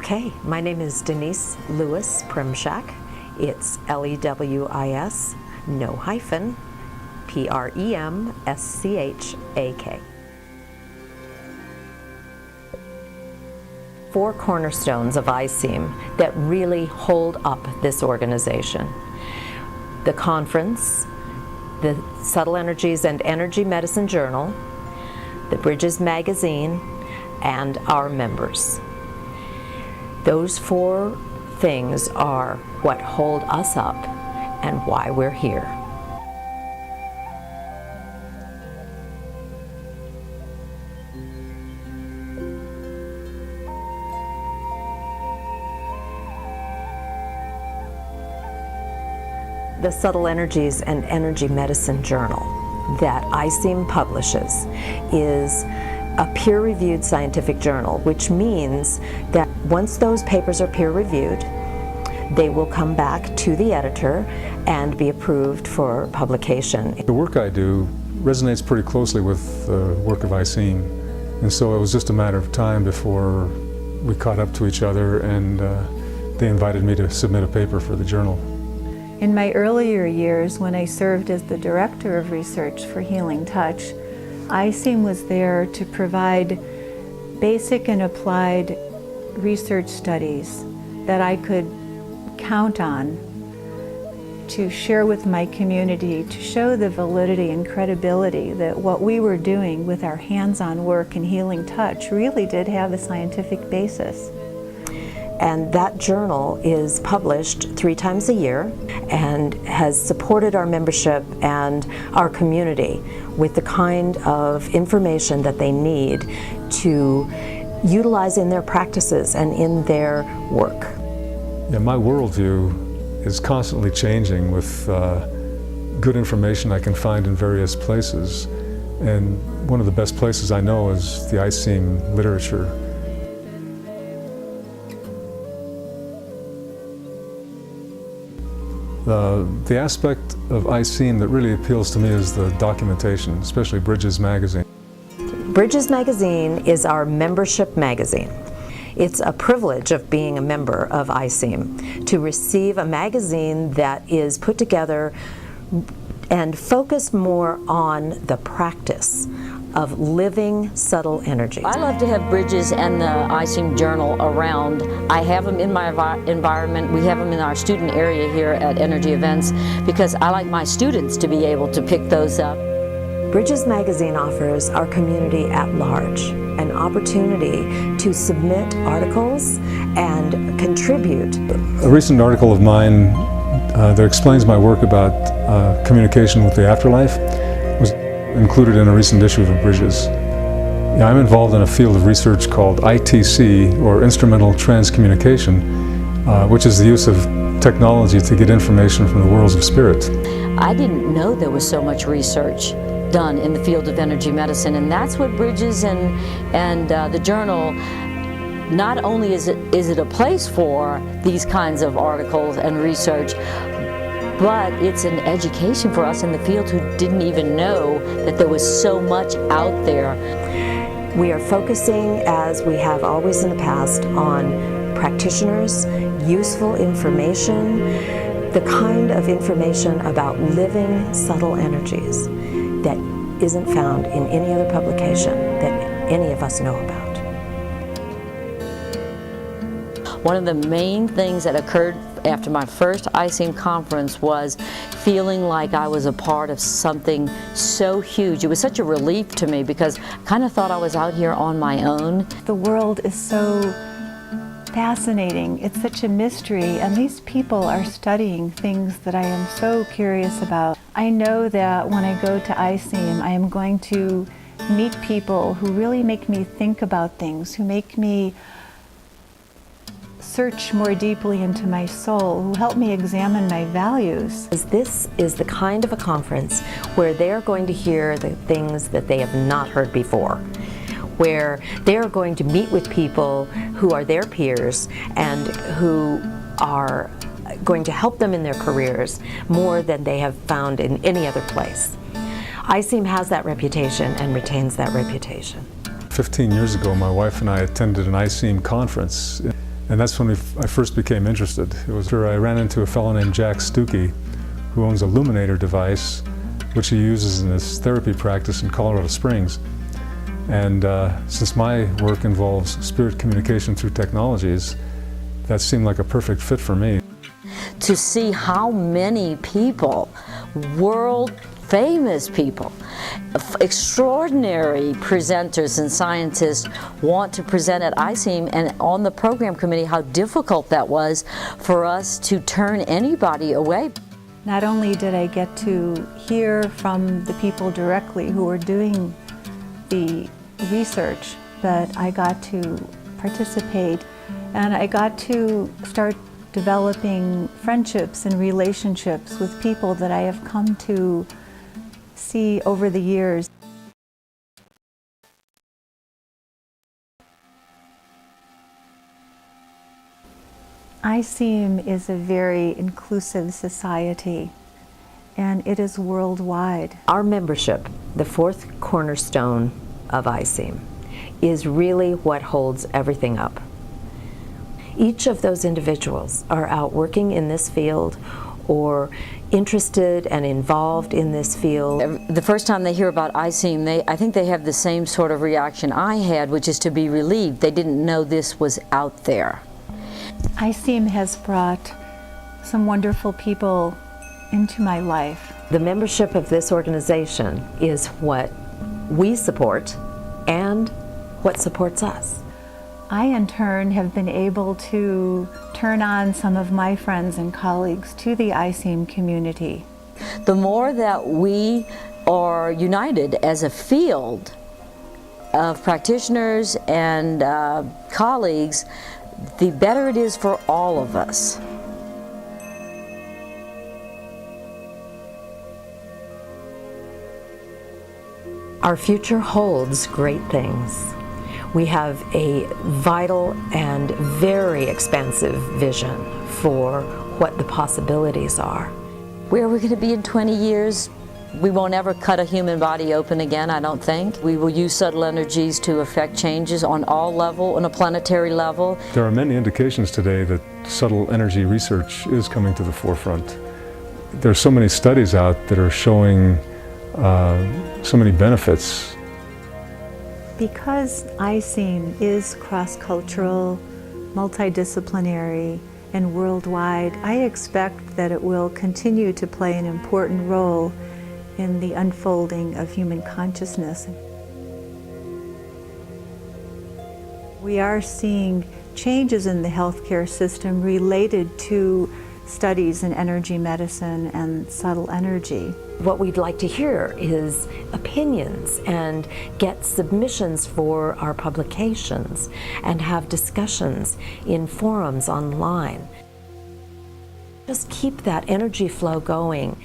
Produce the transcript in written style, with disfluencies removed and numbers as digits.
Okay, my name is Denise Lewis Primshak. It's Lewis, no hyphen, Premschak. 4 cornerstones of ISSSEEM that really hold up this organization: the conference, the Subtle Energies and Energy Medicine Journal, the Bridges magazine, and our members. Those 4 things are what hold us up and why we're here. The Subtle Energies and Energy Medicine Journal that ISSSEEM publishes is a peer-reviewed scientific journal, which means that once those papers are peer-reviewed, they will come back to the editor and be approved for publication. The work I do resonates pretty closely with the work of ISSSEEM, and so it was just a matter of time before we caught up to each other, and they invited me to submit a paper for the journal. In my earlier years, when I served as the Director of Research for Healing Touch, ISSSEEM was there to provide basic and applied research studies that I could count on to share with my community, to show the validity and credibility that what we were doing with our hands-on work in Healing Touch really did have a scientific basis. And that journal is published 3 times a year and has supported our membership and our community with the kind of information that they need to utilize in their practices and in their work. Yeah, my worldview is constantly changing with good information I can find in various places. And one of the best places I know is the ISSSEEM literature. The aspect of ISSSEEM that really appeals to me is the documentation, especially Bridges magazine. Bridges magazine is our membership magazine. It's a privilege of being a member of ISSSEEM to receive a magazine that is put together and focused more on the practice of living subtle energies. I love to have Bridges and the ISSSEEM Journal around. I have them in my environment. We have them in our student area here at Energy Events because I like my students to be able to pick those up. Bridges magazine offers our community at large an opportunity to submit articles and contribute. A recent article of mine that explains my work about communication with the afterlife was included in a recent issue of Bridges. Yeah, I'm involved in a field of research called ITC, or Instrumental Transcommunication, which is the use of technology to get information from the worlds of spirit. I didn't know there was so much research done in the field of energy medicine, and that's what Bridges and the journal, not only is it a place for these kinds of articles and research, but it's an education for us in the field who didn't even know that there was so much out there. We are focusing, as we have always in the past, on practitioners, useful information, the kind of information about living subtle energies that isn't found in any other publication that any of us know about. One of the main things that occurred after my first ISSSEEM conference was feeling like I was a part of something so huge. It was such a relief to me because I kind of thought I was out here on my own. The world is so fascinating. It's such a mystery, and these people are studying things that I am so curious about. I know that when I go to ISSSEEM, I am going to meet people who really make me think about things, who make me search more deeply into my soul, who help me examine my values. This is the kind of a conference where they're going to hear the things that they have not heard before, where they're going to meet with people who are their peers and who are going to help them in their careers more than they have found in any other place. ISSSEEM has that reputation and retains that reputation. 15 years ago, my wife and I attended an ISSSEEM conference And that's when I first became interested. It was where I ran into a fellow named Jack Stuckey, who owns a Luminator device, which he uses in his therapy practice in Colorado Springs. And since my work involves spirit communication through technologies, that seemed like a perfect fit for me. To see how many people, world famous people, extraordinary presenters and scientists want to present at ISSSEEM, and on the program committee how difficult that was for us to turn anybody away. Not only did I get to hear from the people directly who were doing the research, but I got to participate and I got to start developing friendships and relationships with people that I have come to see over the years. ISSSEEM is a very inclusive society, and it is worldwide. Our membership, the fourth cornerstone of ISSSEEM, is really what holds everything up. Each of those individuals are out working in this field or interested and involved in this field. The first time they hear about ISSSEEM, I think they have the same sort of reaction I had, which is to be relieved. They didn't know this was out there. ISSSEEM has brought some wonderful people into my life. The membership of this organization is what we support and what supports us. I, in turn, have been able to turn on some of my friends and colleagues to the ISSSEEM community. The more that we are united as a field of practitioners and colleagues, the better it is for all of us. Our future holds great things. We have a vital and very expansive vision for what the possibilities are. Where are we going to be in 20 years? We won't ever cut a human body open again, I don't think. We will use subtle energies to affect changes on all levels, on a planetary level. There are many indications today that subtle energy research is coming to the forefront. There are so many studies out that are showing so many benefits. Because ISSSEEM is cross-cultural, multidisciplinary, and worldwide, I expect that it will continue to play an important role in the unfolding of human consciousness. We are seeing changes in the healthcare system related to studies in energy medicine and subtle energy. What we'd like to hear is opinions and get submissions for our publications and have discussions in forums online. Just keep that energy flow going.